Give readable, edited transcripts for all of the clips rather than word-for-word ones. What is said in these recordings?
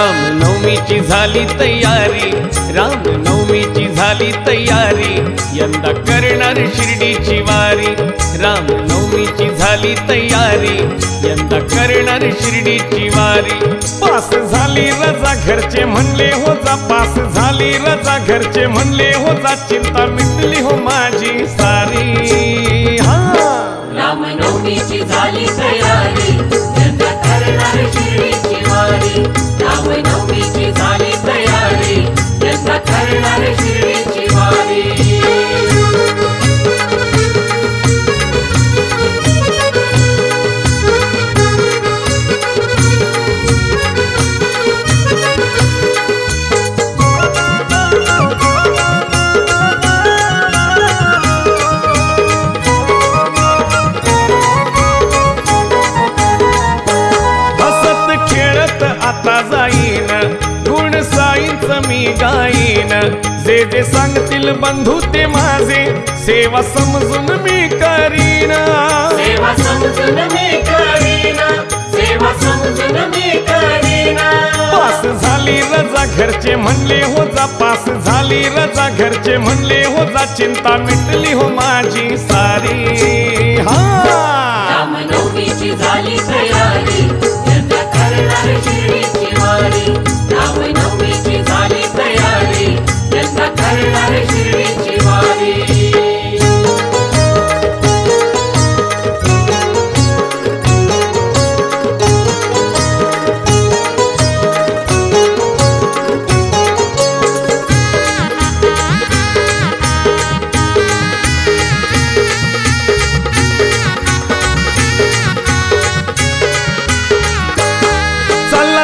रामनवमीची झाली तयारी, रामनवमीची झाली तयारी, यंदा करणार शिर्डीची वारी। रामनवमीची झाली तयारी, यंदा करणार शिर्डीची वारी। पास झाली रजा घरचे म्हणले हो जा, पास झाली रजा घरचे म्हणले हो जा, चिंता मिटली हो माझी सारी। रामनवमीची झाली तयारी, यंदा करणार शिर्डीची वारी। रामनवमीची झाली तयारी, यंदा करणार शिर्डीची वारी। आता जाईन गुण साईंच मी गाईन, जे जे सांगतील बंधू ते माझे, सेवा समजून मी करीन। सेवा समजून मी करीन, सेवा समजून मी करीन। पास झाली रजा घरचे म्हणले हो जा, पास झाली रजा घरचे म्हणले हो जा, चिंता मिटली हो माझी सारी। रामनवमीची झाली तयारी, यंदा करणार शिर्डीची वारी। रामनवमीची झाली तयारी, यंदा करणार शिर्डीची वारी।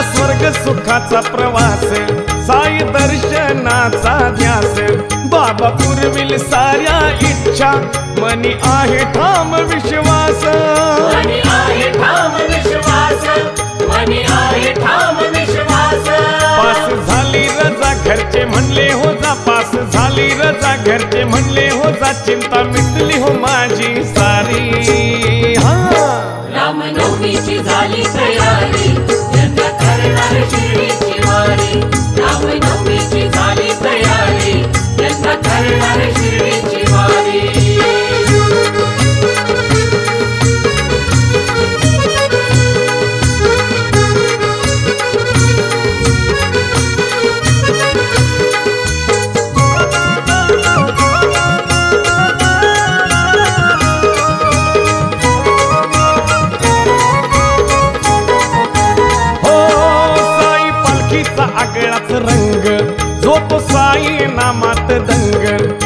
स्वर्ग सुखाचा प्रवास, साई दर्शनाचा ध्यास, बाबा पुरविल साऱ्या इच्छा, मनी आहे ठाम विश्वास। मनी आहे ठाम विश्वास, मनी आहे ठाम विश्वास। पास झाली रजा घरचे म्हणले हो जा, पास झाली रजा घरचे म्हणले हो जा, चिंता मिटली हो माझी सारी। रामनवमीची झाली तयारी, यंदा करणार शिर्डीची वारी। रामनवमीची झाली तयारी, यंदा करणार शिर्डीची वारी। आगळाच रंग जो तो साई नामात दंग,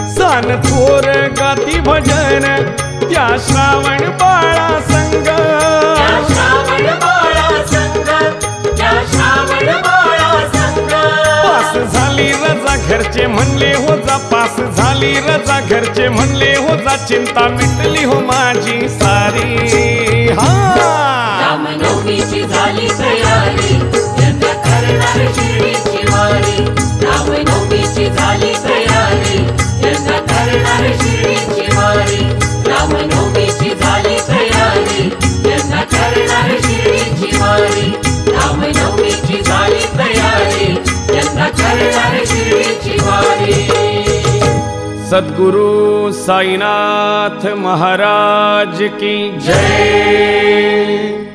सान थोर गाती भजन त्या श्रावण बाळा संग। श्रावण बाळा संग, त्या श्रावण बाळा संग। पास झाली रजा घरचे म्हणले हो जा, पास झाली रजा घरचे म्हणले हो जा, चिंता मिटली हो माझी सारी। रामनवमीची झाली तयारी, यंदा करणार शिर्डीची वारी। रामनवमीची झाली तयारी, यंदा करणार शिर्डीची वारी। रामनवमीची झाली तयारी, यंदा करणार शिर्डीची वारी। रामनवमीची झाली तयारी, यंदा करणार शिर्डीची वारी। सद्गुरु साईनाथ महाराज की जय।